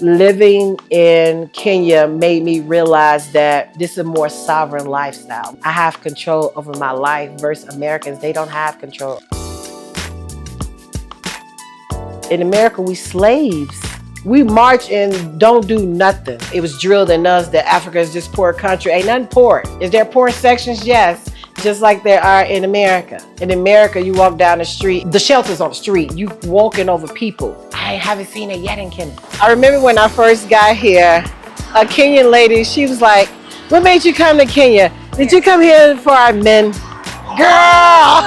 Living in Kenya made me realize that this is a more sovereign lifestyle. I have control over my life versus Americans. They don't have control. In America, we slaves. We march and don't do nothing. It was drilled in us that Africa is just poor country. Ain't nothing poor. Is there poor sections? Yes. Just like there are in America. In America, you walk down the street, the shelter's on the street. You walking over people. I haven't seen it yet in Kenya. I remember when I first got here, a Kenyan lady, she was like, "What made you come to Kenya? Did you come here for our men?" Girl!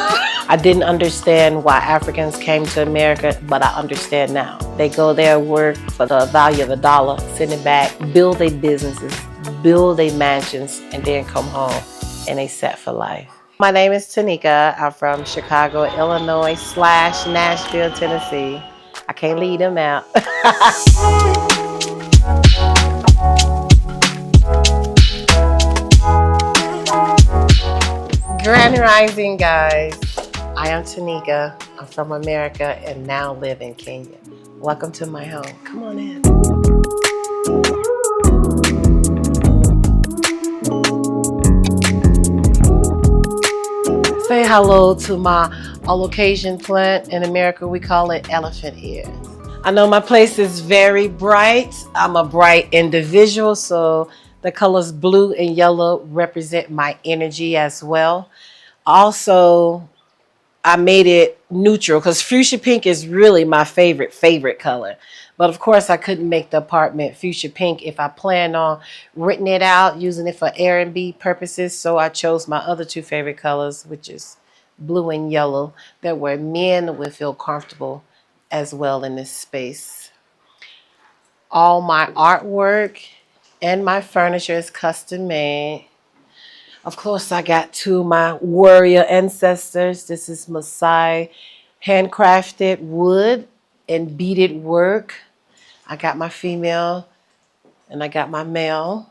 I didn't understand why Africans came to America, but I understand now. They go there, work for the value of the dollar, send it back, build their businesses, build their mansions, and then come home and they set for life. My name is Taneke. I'm from Chicago, Illinois / Nashville, Tennessee. I can't leave them out. Grand Rising, guys. I am Taneke. I'm from America and now live in Kenya. Welcome to my home. Come on in. Say hello to my allocation plant. In America, we call it elephant ears. I know my place is very bright. I'm a bright individual, so the colors blue and yellow represent my energy as well. Also, I made it neutral because fuchsia pink is really my favorite color. But of course, I couldn't make the apartment fuchsia pink if I planned on renting it out, using it for Airbnb purposes. So I chose my other two favorite colors, which is blue and yellow, that where men would feel comfortable as well in this space. All my artwork and my furniture is custom made. Of course, I got two of my warrior ancestors. This is Maasai handcrafted wood and beaded work. I got my female and I got my male.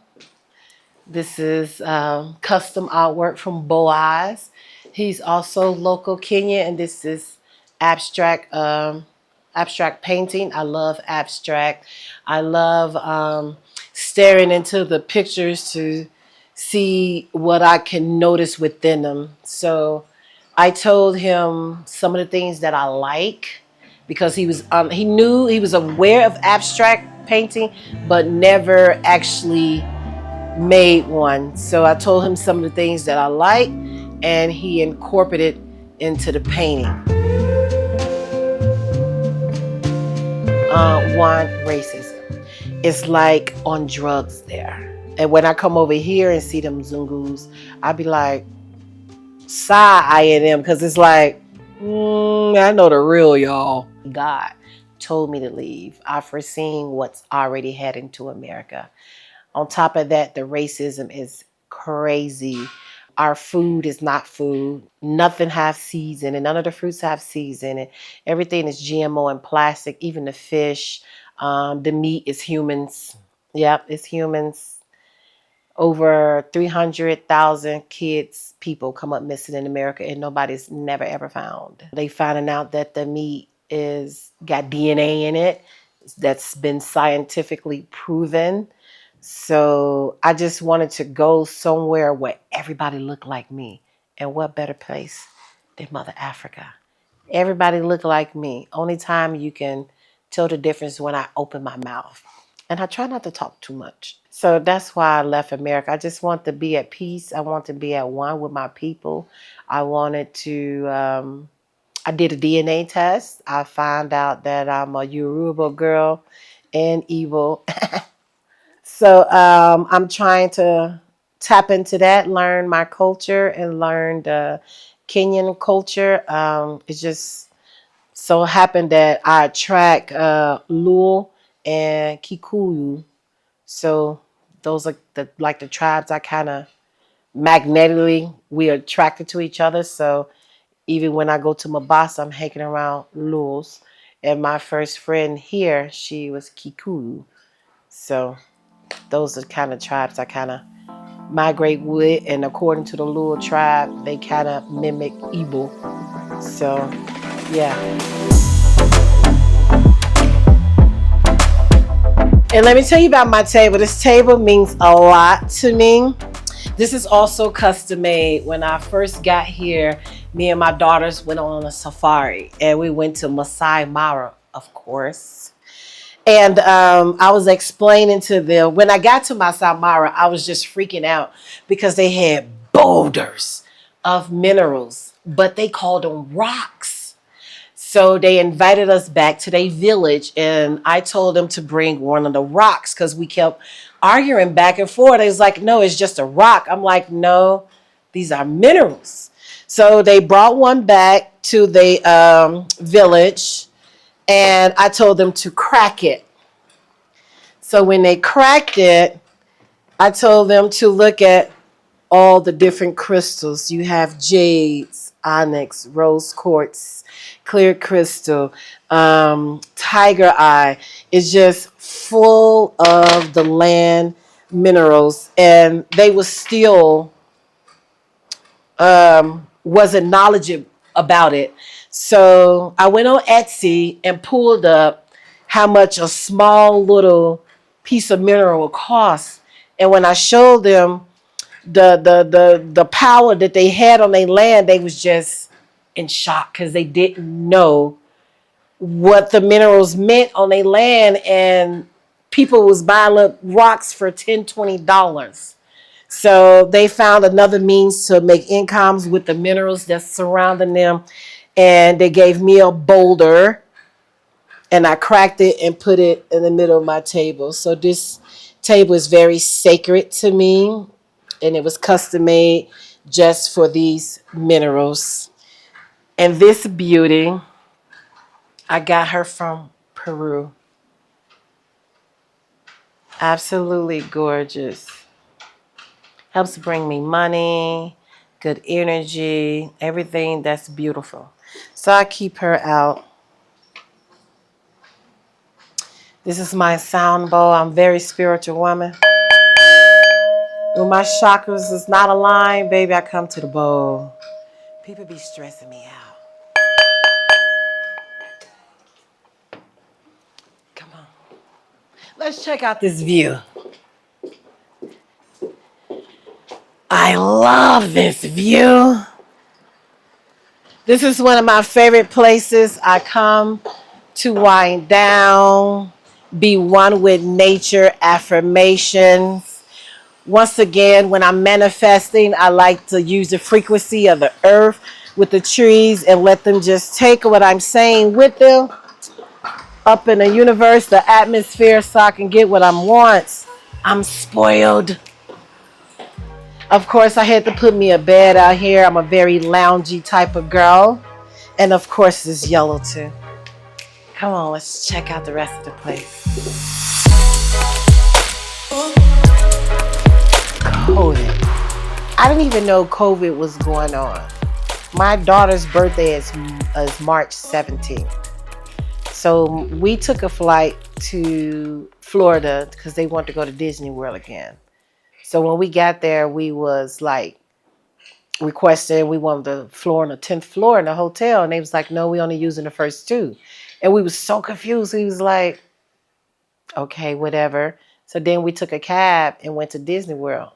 This is custom artwork from Boaz. He's also local Kenyan, and this is abstract painting. I love abstract. I love staring into the pictures to see what I can notice within them. So I told him some of the things that I like because he knew, he was aware of abstract painting, but never actually made one. So I told him some of the things that I like, and he incorporated into the painting. One, racism. It's like on drugs there. And when I come over here and see them Zungus, I be like, side-eyeing them, because it's like, I know the real y'all. God told me to leave. I foreseen what's already heading to America. On top of that, the racism is crazy. Our food is not food. Nothing has seeds in it. None of the fruits have seeds in it. Everything is GMO and plastic, even the fish. The meat is humans. Yep, it's humans. Over 300,000 people come up missing in America, and nobody's never ever found. They finding out that the meat got DNA in it that's been scientifically proven. So I just wanted to go somewhere where everybody looked like me. And what better place than Mother Africa? Everybody look like me. Only time you can tell the difference when I open my mouth. And I try not to talk too much. So that's why I left America. I just want to be at peace. I want to be at one with my people. I wanted to, I did a DNA test. I found out that I'm a Yoruba girl and evil. So I'm trying to tap into that, learn my culture and learn the Kenyan culture. It just so happened that I attract Luo and Kikuyu. So those are the tribes I kind of magnetically, we are attracted to each other. So even when I go to Mombasa, I'm hanging around Luos. And my first friend here, she was Kikuyu. So those are kind of tribes I kind of migrate with, and according to the Luo tribe, they kind of mimic Igbo. So, yeah. And let me tell you about my table. This table means a lot to me. This is also custom made. When I first got here, me and my daughters went on a safari and we went to Masai Mara, of course. And I was explaining to them, when I got to Masai Mara, I was just freaking out because they had boulders of minerals, but they called them rocks. So they invited us back to their village, and I told them to bring one of the rocks because we kept arguing back and forth. They was like, no, it's just a rock. I'm like, no, these are minerals. So they brought one back to the village, and I told them to crack it. So when they cracked it, I told them to look at all the different crystals. You have jades, onyx, rose quartz, clear crystal, tiger eye. It's just full of the land minerals, and they were still wasn't knowledgeable about it. So I went on Etsy and pulled up how much a small little piece of mineral will cost. And when I showed them the power that they had on their land, they was just in shock because they didn't know what the minerals meant on their land, and people was buying up rocks for $10, $20. So they found another means to make incomes with the minerals that's surrounding them, and they gave me a boulder, and I cracked it and put it in the middle of my table. So this table is very sacred to me, and it was custom made just for these minerals. And this beauty, I got her from Peru. Absolutely gorgeous. Helps bring me money, good energy, everything that's beautiful. So I keep her out. This is my sound bowl. I'm a very spiritual woman. When my chakras is not aligned, baby, I come to the bowl. People be stressing me out. Come on. Let's check out this view. I love this view. This is one of my favorite places. I come to wind down, be one with nature, affirmations. Once again, when I'm manifesting, I like to use the frequency of the earth with the trees and let them just take what I'm saying with them up in the universe, the atmosphere, so I can get what I want. I'm spoiled. Of course, I had to put me a bed out here. I'm a very loungy type of girl. And of course, it's yellow too. Come on, let's check out the rest of the place. COVID. I didn't even know COVID was going on. My daughter's birthday is March 17th. So we took a flight to Florida because they want to go to Disney World again. So when we got there, we was like requested, we wanted the floor on the 10th floor in the hotel. And they was like, no, we only using the first two. And we was so confused. He was like, okay, whatever. So then we took a cab and went to Disney World.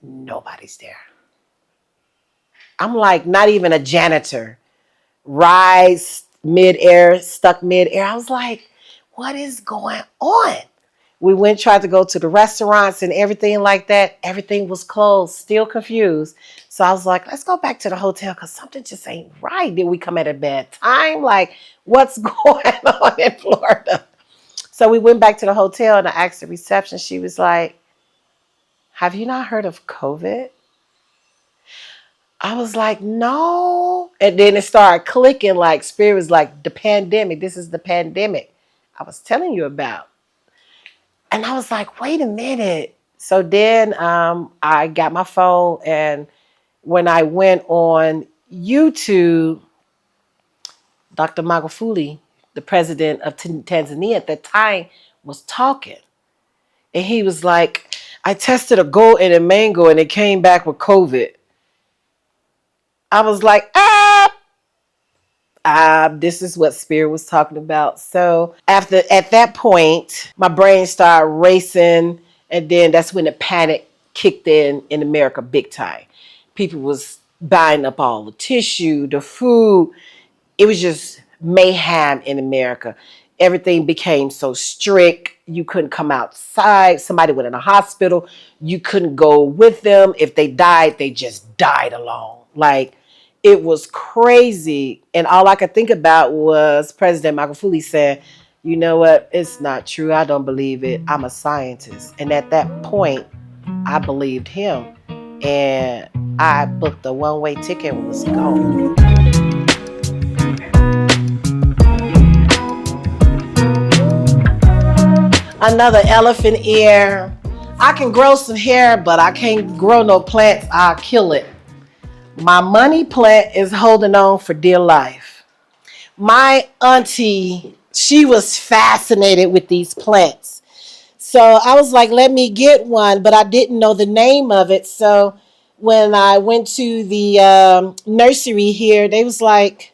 Nobody's there. I'm like, not even a janitor. Rise midair, stuck midair. I was like, what is going on? We went, tried to go to the restaurants and everything like that. Everything was closed, still confused. So I was like, let's go back to the hotel because something just ain't right. Did we come at a bad time? Like, what's going on in Florida? So we went back to the hotel and I asked the reception. She was like, have you not heard of COVID? I was like, no. And then it started clicking like spirit was like, the pandemic. This is the pandemic I was telling you about. And I was like, wait a minute. So then I got my phone, and when I went on YouTube, Dr. Magufuli, the president of Tanzania at that time, was talking. And he was like, I tested a goat and a mango and it came back with COVID. I was like, ah, This is what Spirit was talking about. So at that point, my brain started racing, and then that's when the panic kicked in America big time. People was buying up all the tissue, the food. It was just mayhem in America. Everything became so strict. You couldn't come outside. Somebody went in a hospital. You couldn't go with them. If they died, they just died alone. Like, it was crazy. And all I could think about was President Magufuli saying, you know what? It's not true. I don't believe it. I'm a scientist. And at that point, I believed him. And I booked a one-way ticket and was gone. Another elephant ear. I can grow some hair, but I can't grow no plants. I'll kill it. My money plant is holding on for dear life. My auntie, she was fascinated with these plants. So I was like, let me get one, but I didn't know the name of it. So when I went to the nursery here, they was like,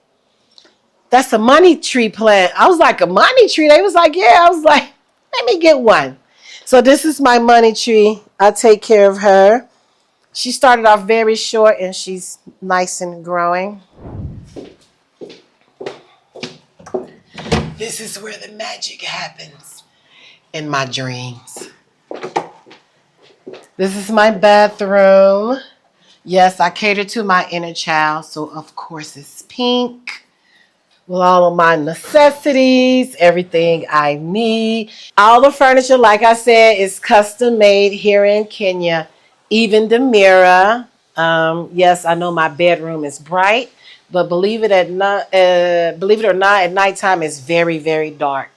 that's a money tree plant. I was like, a money tree? They was like, yeah. I was like, let me get one. So this is my money tree. I take care of her. She started off very short and she's nice and growing. This is where the magic happens in my dreams. This is my bathroom. Yes, I cater to my inner child, so of course it's pink with all of my necessities, everything I need. All the furniture, like I said, is custom made here in Kenya. Even the mirror. Yes, I know my bedroom is bright, but believe it or not, at nighttime it's very, very dark.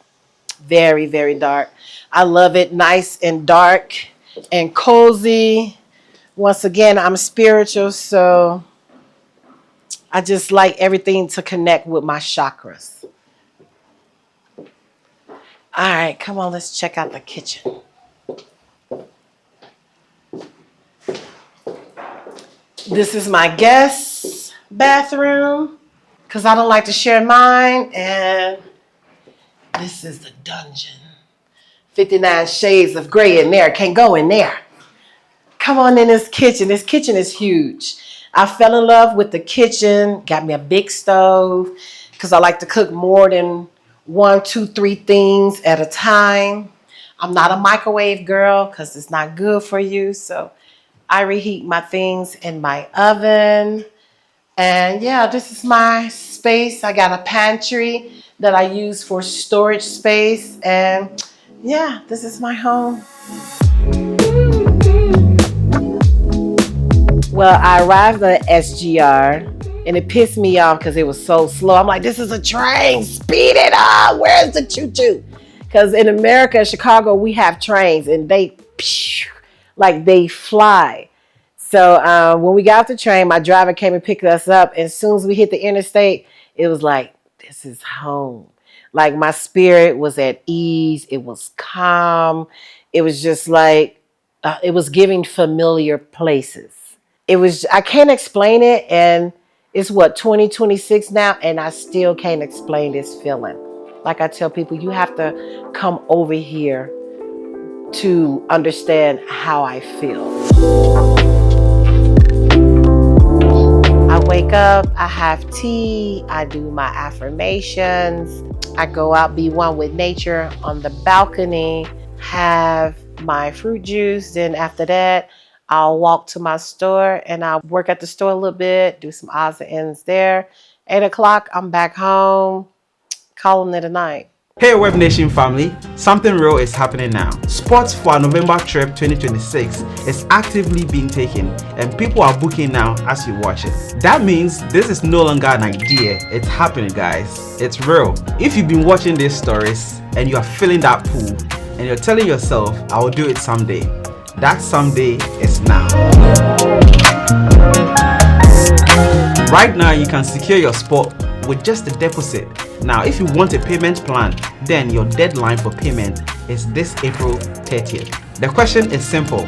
Very, very dark. I love it nice and dark and cozy. Once again, I'm spiritual, so I just like everything to connect with my chakras. All right, come on, let's check out the kitchen. This is my guest bathroom because I don't like to share mine. And this is the dungeon. 59 shades of gray in there. Can't go in there. Come on in this kitchen. This kitchen is huge. I fell in love with the kitchen. Got me a big stove because I like to cook more than 1, 2, 3 things at a time. I'm not a microwave girl because it's not good for you. So I reheat my things in my oven. And yeah, this is my space. I got a pantry that I use for storage space. And yeah, this is my home. Well, I arrived at SGR and it pissed me off because it was so slow. I'm like, this is a train. Speed it up. Where's the choo-choo? Because in America, Chicago, we have trains and they fly. So when we got off the train, my driver came and picked us up. And as soon as we hit the interstate, it was like, this is home. Like my spirit was at ease. It was calm. It was just like, it was giving familiar places. I can't explain it. And it's 2026 now. And I still can't explain this feeling. Like I tell people, you have to come over here to understand how I feel. I wake up, I have tea, I do my affirmations, I go out, be one with nature on the balcony, have my fruit juice. Then after that, I'll walk to my store and I'll work at the store a little bit, do some odds and ends there. 8 o'clock, I'm back home, calling it a night. Hey Web Nation family, something real is happening now. Spots for our November trip 2026 is actively being taken and people are booking now as you watch it. That means this is no longer an idea, it's happening guys. It's real. If you've been watching these stories and you are feeling that pull and you're telling yourself, I will do it someday, that someday is now. Right now you can secure your spot with just a deposit. Now, if you want a payment plan, then your deadline for payment is this April 30th. The question is simple.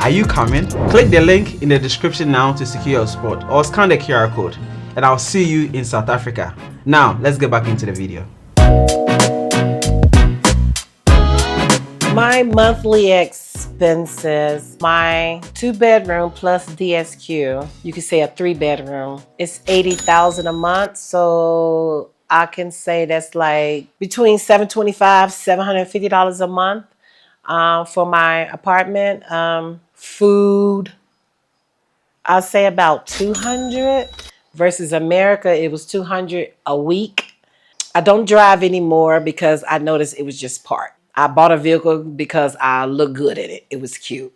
Are you coming? Click the link in the description now to secure your spot or scan the QR code. and I'll see you in South Africa. Now, let's get back into the video. My monthly expenses, my 2-bedroom plus DSQ, you could say a 3-bedroom, it's $80,000 a month. So I can say that's like between $725, $750 a month for my apartment. Food, I'll say about 200 versus America, it was 200 a week. I don't drive anymore because I noticed it was just parked. I bought a vehicle because I looked good in it. It was cute.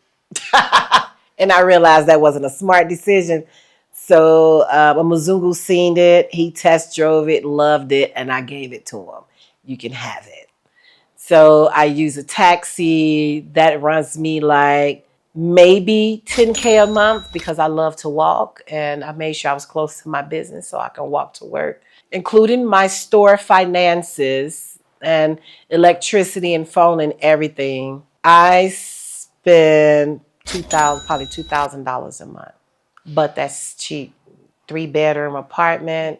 And I realized that wasn't a smart decision. So a Mzungu seen it. He test drove it, loved it, and I gave it to him. You can have it. So I use a taxi that runs me like maybe 10K a month because I love to walk, and I made sure I was close to my business so I can walk to work, including my store finances and electricity and phone and everything. I spend probably $2,000 a month, but that's cheap. 3-bedroom apartment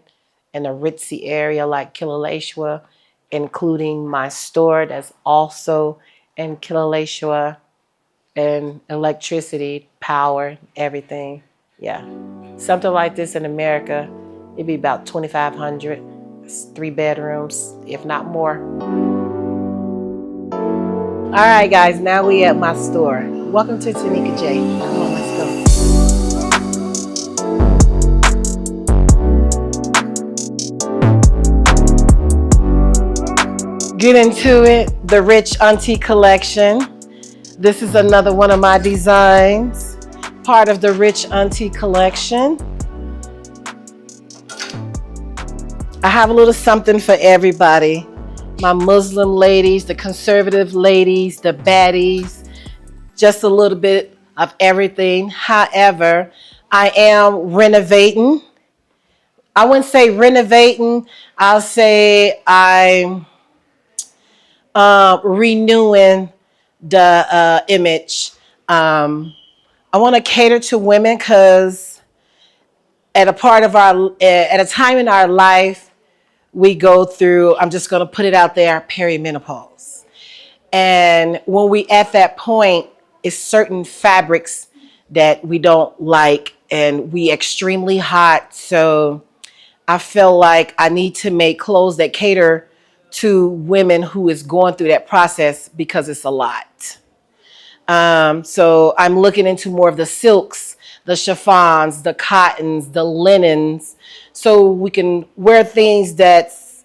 in a ritzy area like Kilauea, including my store that's also in Kilauea, and electricity, power, everything. Yeah. Something like this in America, it'd be about 2,500. It's 3 bedrooms, if not more. All right, guys, now we at my store. Welcome to Taneke J. Come on, let's go. Get into it. The Rich Auntie collection. This is another one of my designs, part of the Rich Auntie collection. I have a little something for everybody. My Muslim ladies, the conservative ladies, the baddies, just a little bit of everything. However, I am renovating. I wouldn't say renovating. I'll say I'm renewing the image. I want to cater to women because at a time in our life, we go through, I'm just going to put it out there, perimenopause. And when we at that point, it's certain fabrics that we don't like, and we extremely hot. So I feel like I need to make clothes that cater to women who is going through that process because it's a lot. So I'm looking into more of the silks, the chiffons, the cottons, the linens, so we can wear things that's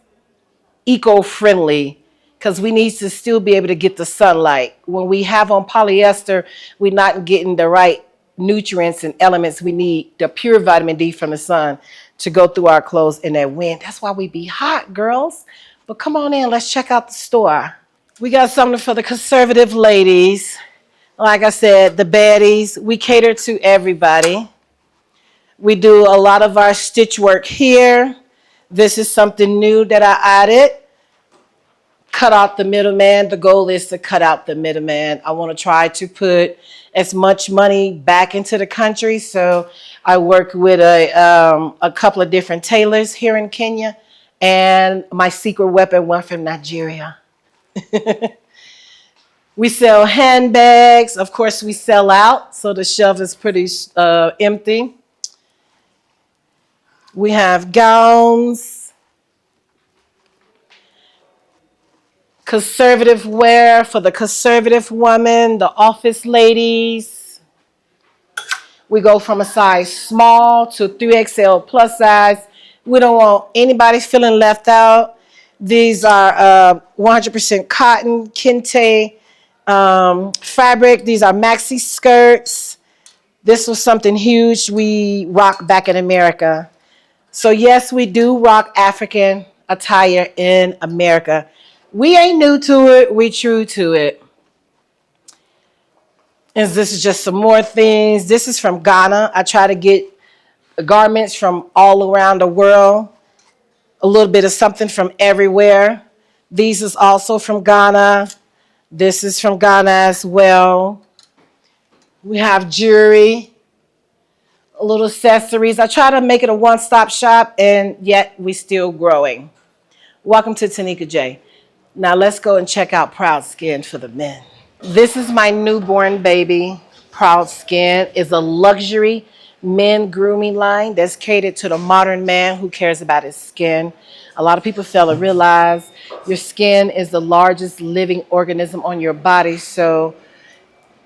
eco-friendly, because we need to still be able to get the sunlight. When we have on polyester, we're not getting the right nutrients and elements we need, the pure vitamin D from the sun to go through our clothes in that wind. That's why we be hot, girls. But come on in, let's check out the store. We got something for the conservative ladies. Like I said, the baddies, we cater to everybody. We do a lot of our stitch work here. This is something new that I added. Cut out the middleman. The goal is to cut out the middleman. I want to try to put as much money back into the country. So I work with a couple of different tailors here in Kenya, and my secret weapon went from Nigeria. We sell handbags. Of course, we sell out, so the shelf is pretty empty. We have gowns, conservative wear for the conservative woman, the office ladies. We go from a size small to 3XL plus size. We don't want anybody feeling left out. These are 100% cotton, kente fabric. These are maxi skirts. This was something huge we rock back in America. So yes, we do rock African attire in America. We ain't new to it. We true to it. And this is just some more things. This is from Ghana. I try to get garments from all around the world. A little bit of something from everywhere. These is also from Ghana. This is from Ghana as well. We have jewelry. little accessories. I try to make it a one-stop shop, and yet we still growing. Welcome to Taneke J. Now let's go and check out Proud Skin for the men. This is my newborn baby. Proud Skin is a luxury men grooming line that's catered to the modern man who cares about his skin. A lot of people fail to realize your skin is the largest living organism on your body, so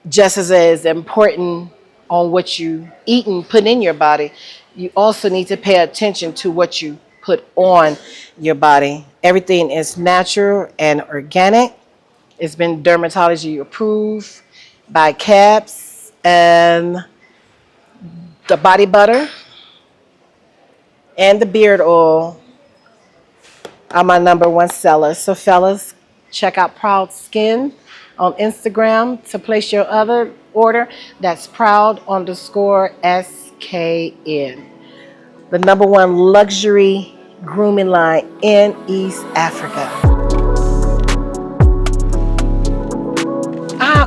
just as it is important on what you eat and put in your body, you also need to pay attention to what you put on your body. Everything is natural and organic. It's been dermatology approved by CAPS, and the body butter and the beard oil are my number one sellers. So fellas, check out Proud Skin on Instagram to place your other order. That's proud underscore SKN. The number one luxury grooming line in East Africa.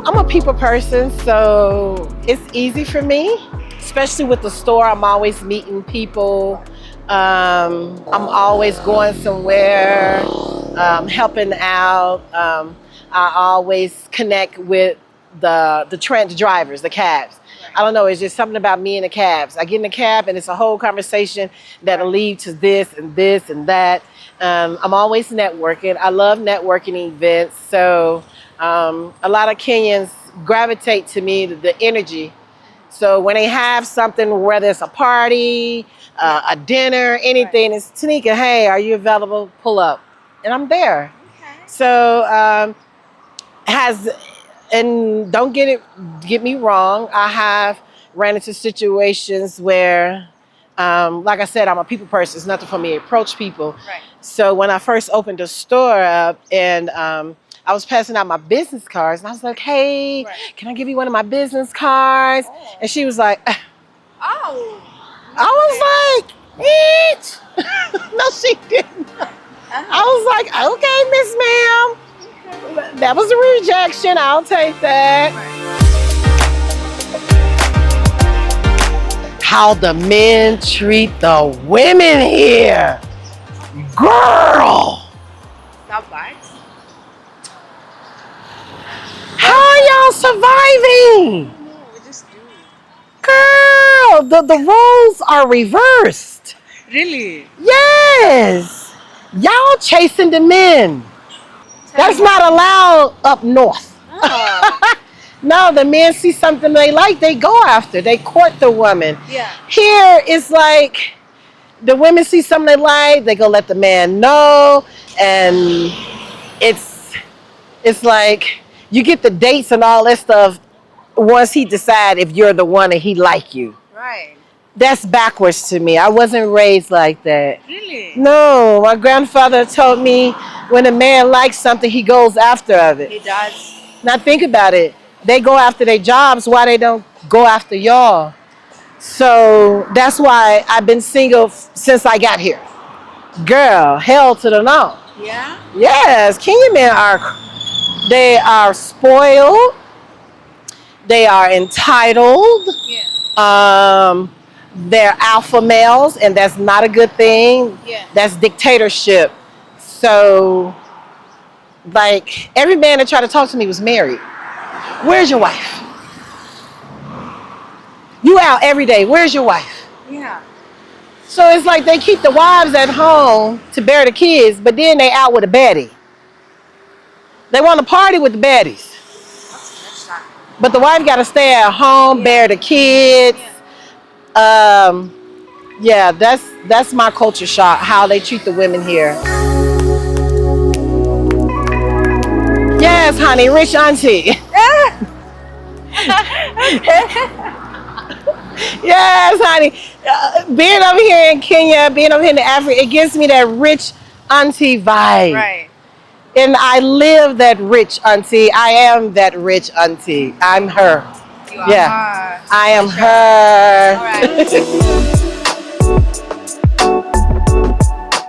I'm a people person, so it's easy for me, especially with the store. I'm always meeting people. I'm always going somewhere, helping out. I always connect with the trans drivers, the cabs. I don't know. It's just something about me and the cabs. I get in the cab and it's a whole conversation that'll lead to this and this and that. I'm always networking. I love networking events. So a lot of Kenyans gravitate to me, the energy. So when they have something, whether it's a party, a dinner, anything, it's Taneke, hey, are you available? Pull up. And I'm there. So has and don't get me wrong, I have ran into situations where like I said, I'm a people person. It's nothing for me to approach people. So when I first opened the store up, and I was passing out my business cards, and I was like, hey, can I give you one of my business cards? And she was like, I was like, bitch. No, she didn't. I was like, okay, Miss Ma'am. That was a rejection. I'll take that. How the men treat the women here. Girl. How are y'all surviving? Girl, the roles are reversed. Really? Yes. Y'all chasing the men. That's not allowed up north. No, the men see something they like, they go after. They court the woman. Yeah. Here, it's like the women see something they like, they go let the man know, and it's like you get the dates and all that stuff once he decide if you're the one and he like you. Right. That's backwards to me. I wasn't raised like that. Really? No, my grandfather told me when a man likes something, he goes after of it. He does. Now think about it. They go after their jobs. Why they don't go after y'all? So that's why I've been single since I got here. Girl, hell to the no. Yeah? Yes, Kenyan men they are spoiled. They are entitled. Yeah. They're alpha males, and that's not a good thing. Yeah. That's dictatorship. So, like, every man that tried to talk to me was married. Where's your wife? You out every day. Where's your wife? Yeah. So it's like they keep the wives at home to bear the kids, but then they out with a baddie. They want to party with the baddies. That's not. But the wife got to stay at home, bear the kids. Yeah, that's my culture shock, how they treat the women here. Yes, honey, rich auntie. Yes, honey. Being over here in Kenya, being over here in Africa, it gives me that rich auntie vibe. Right. And I live that rich auntie. I am that rich auntie. I'm her. You are Yeah, her. I am her. All right.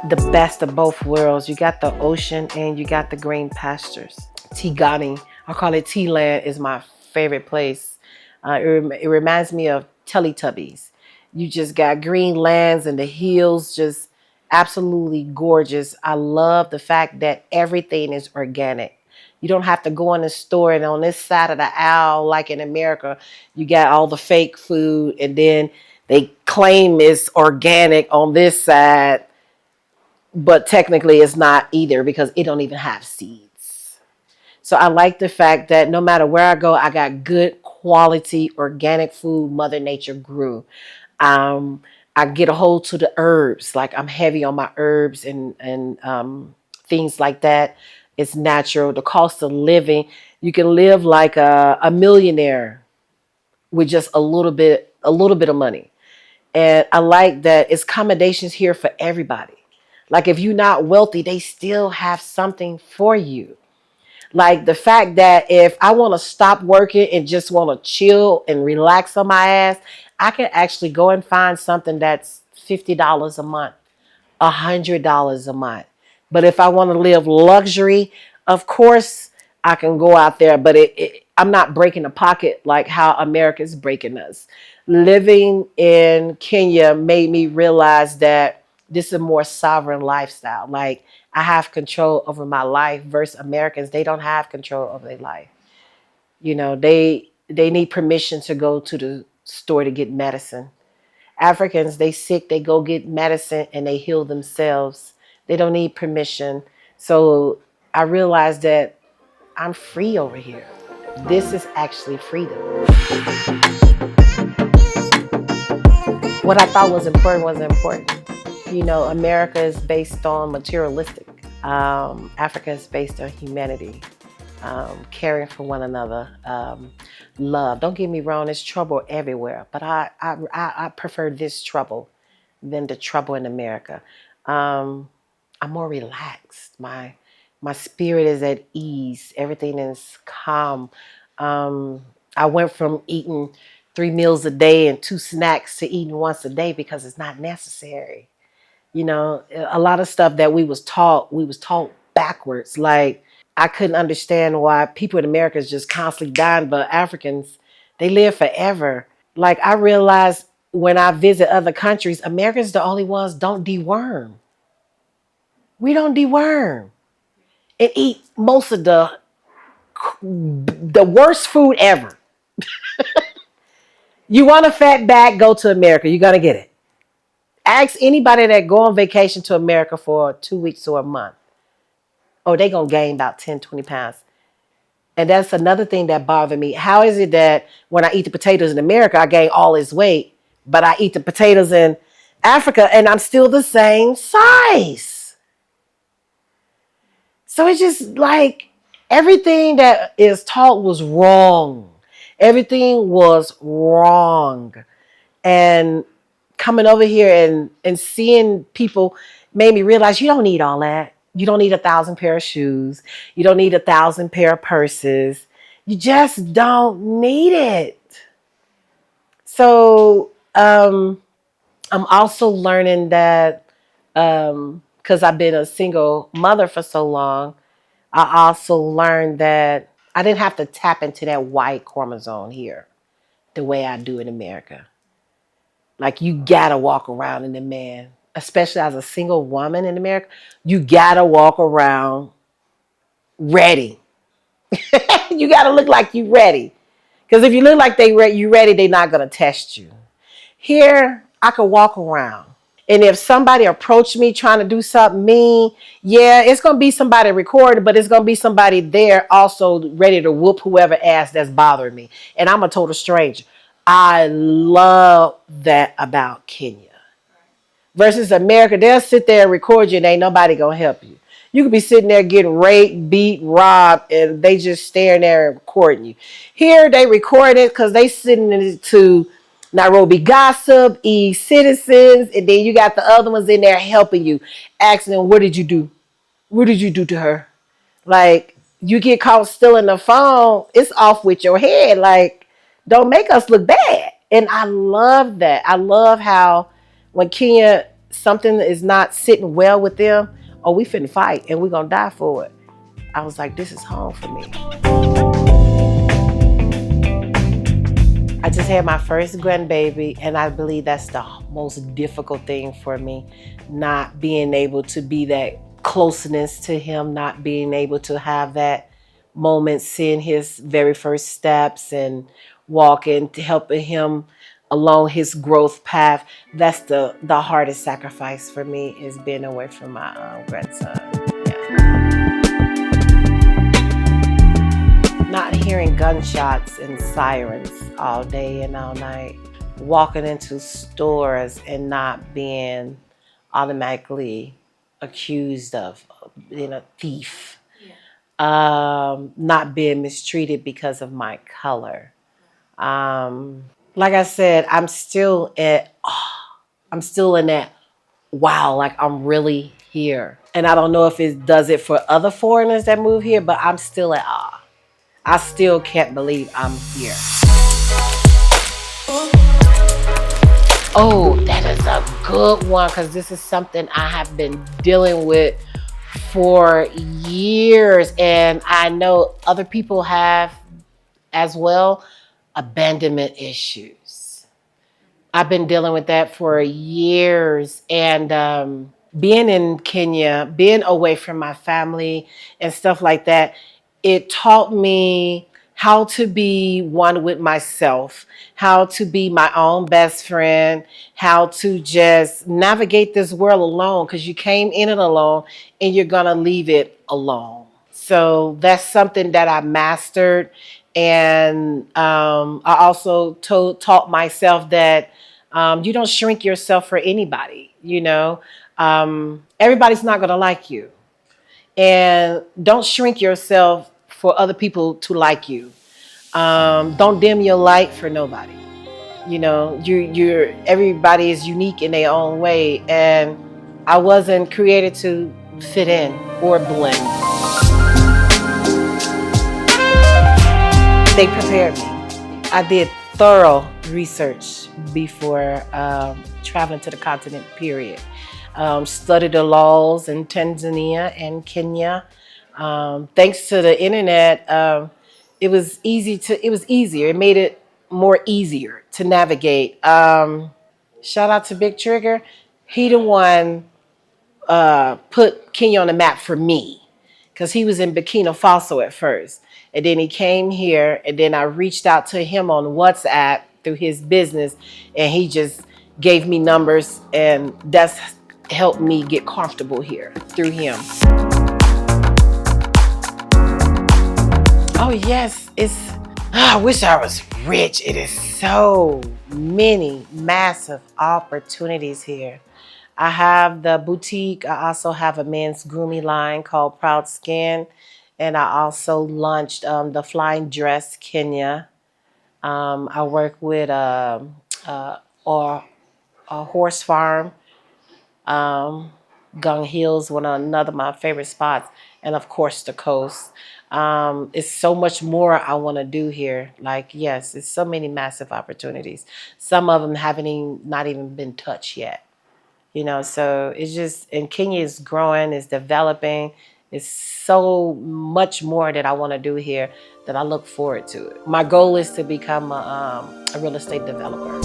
The best of both worlds. You got the ocean and you got the green pastures. Tigani, I call it Tea Land, is my favorite place. It reminds me of Teletubbies. You just got green lands and the hills, just absolutely gorgeous. I love the fact that everything is organic. You don't have to go in the store and on this side of the aisle, like in America, you got all the fake food and then they claim it's organic on this side, but technically it's not either because it don't even have seeds. So I like the fact that no matter where I go, I got good quality organic food Mother Nature grew. um, I get a hold to the herbs. Like I'm heavy on my herbs and things like that. It's natural. The cost of living, you can live like a millionaire with just a little bit of money. And I like that it's accommodations here for everybody. Like if you're not wealthy, they still have something for you. Like the fact that if I want to stop working and just want to chill and relax on my ass, I can actually go and find something that's $50 a month, $100 a month. But if I want to live luxury, of course I can go out there, but I'm not breaking a pocket like how America's breaking us. Living in Kenya made me realize that this is a more sovereign lifestyle. Like I have control over my life versus Americans. They don't have control over their life. They need permission to go to the store to get medicine. Africans, they sick, they go get medicine and they heal themselves. They don't need permission. So I realized that I'm free over here. This is actually freedom. What I thought was important wasn't important. America is based on materialistic. Africa is based on humanity, caring for one another, love. Don't get me wrong, there's trouble everywhere, but I prefer this trouble than the trouble in America. Um, I'm more relaxed. My spirit is at ease. Everything is calm. I went from eating 3 meals a day and 2 snacks to eating once a day because it's not necessary. A lot of stuff that we was taught backwards. Like I couldn't understand why people in America is just constantly dying, but Africans, they live forever. Like I realized when I visit other countries, Americans the only ones don't deworm. We don't deworm and eat most of the worst food ever. You want a fat back, go to America. You're gonna get it. Ask anybody that go on vacation to America for 2 weeks or a month. Oh, they gonna gain about 10, 20 pounds. And that's another thing that bothered me. How is it that when I eat the potatoes in America, I gain all this weight, but I eat the potatoes in Africa and I'm still the same size? So it's just like everything that is taught was wrong. Everything was wrong. And coming over here and seeing people made me realize you don't need all that. You don't need 1,000 pair of shoes. You don't need 1,000 pair of purses. You just don't need it. So I'm also learning that because I've been a single mother for so long, I also learned that I didn't have to tap into that white chromosome here the way I do in America. Like you gotta walk around in the man, especially as a single woman in America, you gotta walk around ready. You gotta look like you ready. Because if you look like you ready, they're not gonna test you. Here, I could walk around. And if somebody approached me trying to do something mean, yeah, it's gonna be somebody recording, but it's gonna be somebody there also ready to whoop whoever ass that's bothering me. And I'm a total stranger. I love that about Kenya. Versus America, they'll sit there and record you and ain't nobody gonna help you. You could be sitting there getting raped, beat, robbed, and they just staring there and recording you. Here they record it because they sitting into Nairobi Gossip, E-Citizens, and then you got the other ones in there helping you, asking them, what did you do? What did you do to her? Like, you get caught stealing the phone, it's off with your head. Like, don't make us look bad. And I love that. I love how when Kenya, something is not sitting well with them, oh, we finna fight and we're gonna die for it. I was like, this is home for me. I just had my first grandbaby, and I believe that's the most difficult thing for me, not being able to be that closeness to him, not being able to have that moment, seeing his very first steps and walking, to helping him along his growth path. That's the hardest sacrifice for me, is being away from my grandson. Yeah. Not hearing gunshots and sirens all day and all night, walking into stores and not being automatically accused of being a thief, not being mistreated because of my color. Like I said, I'm still in that wow, like I'm really here. And I don't know if it does it for other foreigners that move here, but I'm still at awe. I still can't believe I'm here. Oh, that is a good one, because this is something I have been dealing with for years, and I know other people have as well. Abandonment issues. I've been dealing with that for years, and being in Kenya, being away from my family and stuff like that, it taught me how to be one with myself, how to be my own best friend, how to just navigate this world alone, because you came in it alone and you're going to leave it alone. So that's something that I mastered. And I also taught myself that you don't shrink yourself for anybody, you know. Everybody's not going to like you. And don't shrink yourself for other people to like you. Don't dim your light for nobody. You know, you're everybody is unique in their own way. And I wasn't created to fit in or blend. They prepared me. I did thorough research before traveling to the continent, period. Studied the laws in Tanzania and Kenya. Thanks to the internet, it was easier. It made it more easier to navigate. Shout out to Big Trigger. He the one put Kenya on the map for me, because he was in Burkina Faso at first. And then he came here, and then I reached out to him on WhatsApp through his business, and he just gave me numbers, and that's helped me get comfortable here through him. Oh, yes, I wish I was rich. It is so many massive opportunities here. I have the boutique. I also have a men's grooming line called Proud Skin. And I also launched the Flying Dress Kenya. I work with or a horse farm, Gung Hills, one of another of my favorite spots, and of course the coast. It's so much more I want to do here. Like, yes, it's so many massive opportunities. Some of them haven't even not even been touched yet. You know, so it's just, and Kenya is growing, is developing. It's so much more that I want to do here, that I look forward to it. My goal is to become a real estate developer.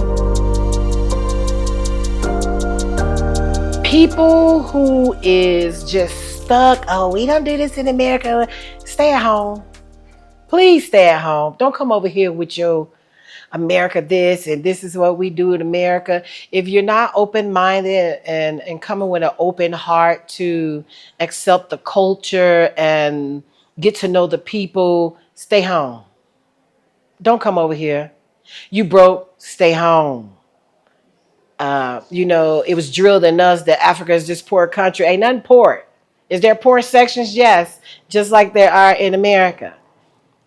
People who is just stuck, oh, we don't do this in America, stay at home. Please stay at home. Don't come over here with your America this and this is what we do in America. If you're not open-minded and coming with an open heart to accept the culture and get to know the people, stay home. Don't come over here. You broke, stay home. You know, it was drilled in us that Africa is this poor country. Ain't nothing poor. Is there poor sections? Yes, just like there are in America.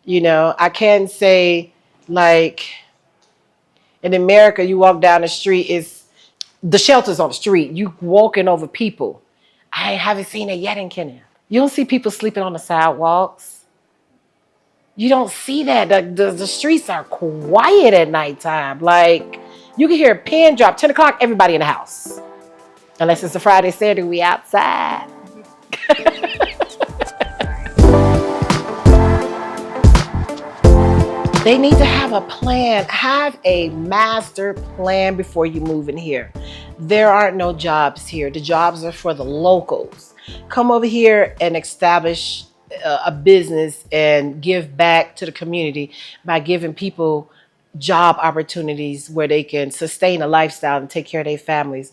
You know, I can't say like in America, you walk down the street, it's the shelters on the street. You walking over people. I haven't seen it yet in Kenya. You don't see people sleeping on the sidewalks. You don't see that. The streets are quiet at nighttime. Like, you can hear a pin drop, 10 o'clock, everybody in the house. Unless it's a Friday, Saturday, we outside. They need to have a plan. Have a master plan before you move in here. There aren't no jobs here. The jobs are for the locals. Come over here and establish a business and give back to the community by giving people job opportunities where they can sustain a lifestyle and take care of their families.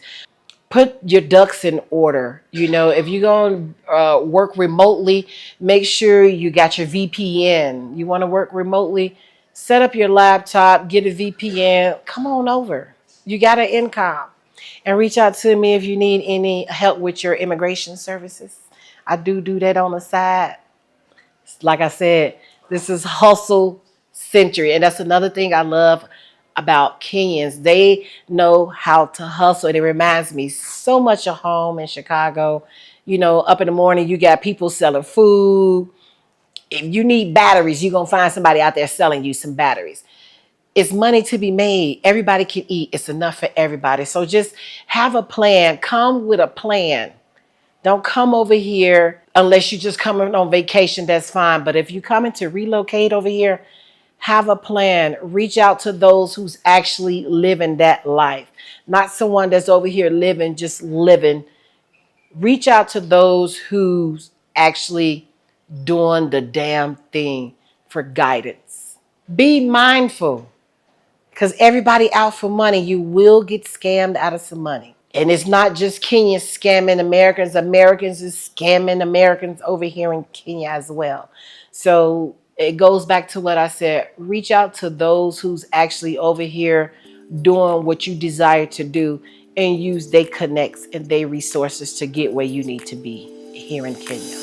Put your ducks in order. You know, if you're going to work remotely, make sure you got your VPN. You want to work remotely, set up your laptop, get a VPN, come on over. You got an income. And reach out to me if you need any help with your immigration services. I do that on the side. Like I said, this is hustle century. And that's another thing I love about Kenyans. They know how to hustle. And it reminds me so much of home in Chicago. You know, up in the morning, you got people selling food. If you need batteries, you're going to find somebody out there selling you some batteries. It's money to be made. Everybody can eat. It's enough for everybody. So just have a plan. Come with a plan. Don't come over here unless you're just coming on vacation, that's fine. But if you're coming to relocate over here, have a plan. Reach out to those who's actually living that life, not someone that's over here living, just living. Reach out to those who's actually doing the damn thing for guidance. Be mindful because everybody out for money. You will get scammed out of some money. And it's not just Kenyans scamming Americans. Americans is scamming Americans over here in Kenya as well. So it goes back to what I said. Reach out to those who's actually over here doing what you desire to do and use their connects and their resources to get where you need to be here in Kenya.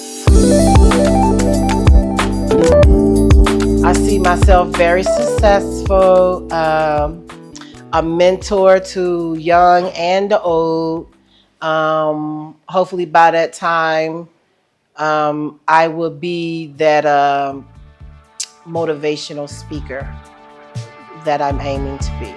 I see myself very successful. A mentor to young and the old. Hopefully by that time, I will be that motivational speaker that I'm aiming to be.